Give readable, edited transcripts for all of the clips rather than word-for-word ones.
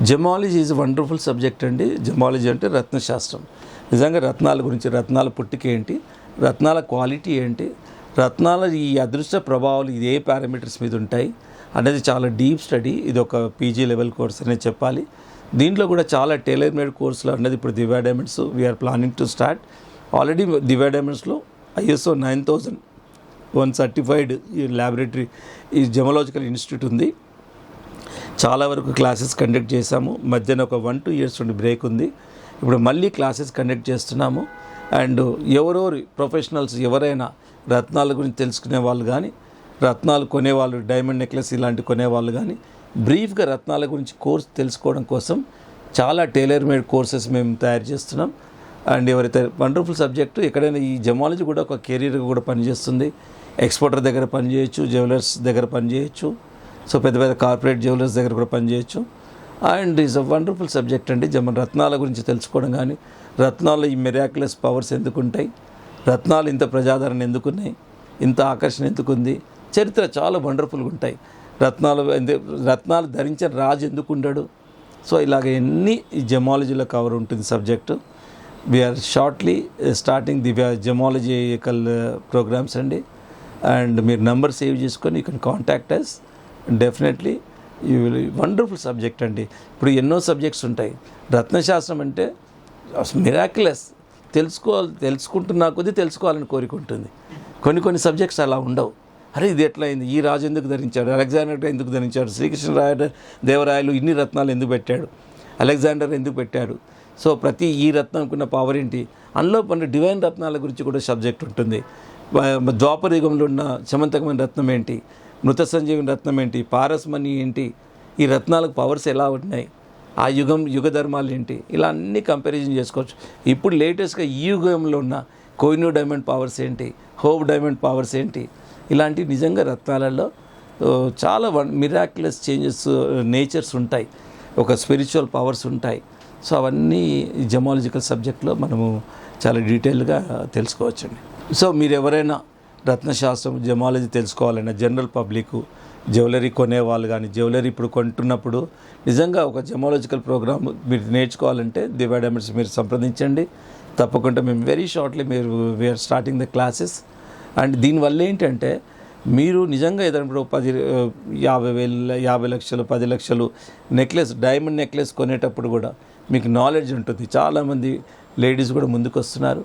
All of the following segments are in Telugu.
జెమాలజీ ఈజ్ వండర్ఫుల్ సబ్జెక్ట్ అండి. జెమాలజీ అంటే రత్నశాస్త్రం. నిజంగా రత్నాల గురించి, రత్నాల పుట్టుక ఏంటి, రత్నాల క్వాలిటీ ఏంటి, రత్నాల ఈ అదృష్ట ప్రభావాలు ఇది ఏ పారామీటర్స్ మీద ఉంటాయి అనేది చాలా డీప్ స్టడీ. ఇది ఒక పీజీ లెవెల్ కోర్స్ అనేది చెప్పాలి. దీంట్లో కూడా చాలా టైలర్ మేడ్ కోర్సులు అన్నది ఇప్పుడు Divya diamonds we are planning to start. Already Divya డైమండ్స్లో ISO 9001 సర్టిఫైడ్ ఈ ల్యాబొరేటరీ ఈ జెమాలజికల్ ఇన్స్టిట్యూట్ ఉంది. చాలా వరకు క్లాసెస్ కండక్ట్ చేశాము. మధ్యన ఒక 1-2 years నుండి బ్రేక్ ఉంది. ఇప్పుడు మళ్ళీ క్లాసెస్ కండక్ట్ చేస్తున్నాము. అండ్ ఎవరెవరు ప్రొఫెషనల్స్ ఎవరైనా రత్నాల గురించి తెలుసుకునే వాళ్ళు కానీ, రత్నాలు కొనేవాళ్ళు, డైమండ్ నెక్లెస్ ఇలాంటి కొనేవాళ్ళు కానీ, బ్రీఫ్గా రత్నాల గురించి కోర్స్ తెలుసుకోవడం కోసం చాలా టైలర్ మేడ్ కోర్సెస్ మేము తయారు చేస్తున్నాం. అండ్ ఎవరైతే వండర్ఫుల్ సబ్జెక్టు, ఎక్కడైనా ఈ జెమాలజీ కూడా ఒక కెరీర్గా కూడా పనిచేస్తుంది. ఎక్స్పోర్టర్ దగ్గర పనిచేయచ్చు, జ్యువెలర్స్ దగ్గర పనిచేయచ్చు, సో పెద్ద పెద్ద కార్పొరేట్ జ్యువెలర్స్ దగ్గర కూడా పనిచేయచ్చు. And is a wonderful subject అండి. రత్నాల గురించి తెలుసుకోవడం కానీ, రత్నాలు ఈ మిరాక్యులస్ పవర్స్ ఎందుకు ఉంటాయి, రత్నాలు ఇంత ప్రజాదరణ ఎందుకున్నాయి, ఇంత ఆకర్షణ ఎందుకుంది, చరిత్ర చాలా వండర్ఫుల్గా ఉంటాయి. రత్నాలు ధరించిన రాజు ఎందుకు ఉండడు, సో ఇలాగ ఎన్ని ఈ జెమాలజీలో కవర్ ఉంటుంది subject. We are shortly starting the gemological programmes అండి. అండ్ మీరు నెంబర్ సేవ్ చేసుకొని you can contact us. Definitely you will wonderful subject అండి. ఇప్పుడు ఎన్నో సబ్జెక్ట్స్ ఉంటాయి. రత్నశాస్త్రం అంటే మిరాక్యులస్, తెలుసుకుంటున్నా కొద్దీ తెలుసుకోవాలని కోరిక ఉంటుంది. కొన్ని సబ్జెక్ట్స్ అలా ఉండవు. అరే ఇది ఎట్లా అయింది, ఈ రాజు ఎందుకు ధరించాడు, అలెగ్జాండర్ ఎందుకు ధరించాడు, దేవరాయలు ఇన్ని రత్నాలు ఎందుకు పెట్టాడు, అలెగ్జాండర్ ఎందుకు పెట్టాడు, సో ప్రతి ఈ రత్నంకున్న పవర్ ఏంటి, అందులో డివైన్ రత్నాల గురించి కూడా సబ్జెక్ట్ ఉంటుంది. ద్వాపర యుగంలో ఉన్న చమంతకమైన రత్నం ఏంటి, మృత సంజీవిని రత్నం ఏంటి, పారస్మణి ఏంటి, ఈ రత్నాలకు పవర్స్ ఎలా ఉన్నాయి, ఆ యుగ ధర్మాలు ఏంటి, ఇలా అన్నీ కంపారిజన్ చేసుకోవచ్చు. ఇప్పుడు లేటెస్ట్గా ఈ యుగంలో ఉన్న కోహినూర్ డైమండ్ పవర్స్ ఏంటి, హోప్ డైమండ్ పవర్స్ ఏంటి, ఇలాంటి నిజంగా రత్నాలలో చాలా మిరాక్యులస్ చేంజెస్ నేచర్స్ ఉంటాయి, ఒక స్పిరిచువల్ పవర్స్ ఉంటాయి. సో అవన్నీ జెమాలజికల్ సబ్జెక్ట్లో మనము చాలా డీటెయిల్గా తెలుసుకోవచ్చండి. సో మీరు ఎవరైనా రత్నశాస్త్రం జెమాలజీ తెలుసుకోవాలన్నా, జనరల్ పబ్లిక్ జ్యువెలరీ కొనేవాళ్ళు కానీ, జ్యువెలరీ ఇప్పుడు కొంటున్నప్పుడు నిజంగా ఒక జెమాలజికల్ ప్రోగ్రామ్ మీరు నేర్చుకోవాలంటే దివ్య డైమండ్స్ మీరు సంప్రదించండి. తప్పకుండా మేము very shortly we are starting the classes. And దీనివల్ల ఏంటంటే మీరు నిజంగా ఏదైనా 50 లక్షలు 10 లక్షలు నెక్లెస్, డైమండ్ నెక్లెస్ కొనేటప్పుడు కూడా మీకు నాలెడ్జ్ ఉంటుంది. చాలామంది లేడీస్ కూడా ముందుకు వస్తున్నారు.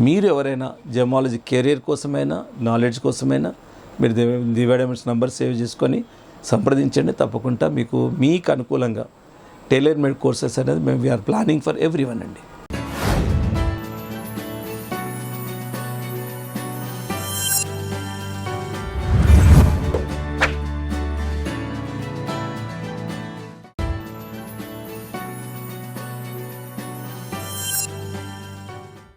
మీరు ఎవరైనా జెమాలజీ కెరీర్ కోసమైనా, నాలెడ్జ్ కోసమైనా మీరు దివ్య డైమండ్స్ నంబర్ సేవ్ చేసుకొని సంప్రదించండి. తప్పకుండా మీకు అనుకూలంగా టైలర్ మేడ్ కోర్సెస్ అనేది వీఆర్ ప్లానింగ్ ఫర్ ఎవ్రీవన్ అండి.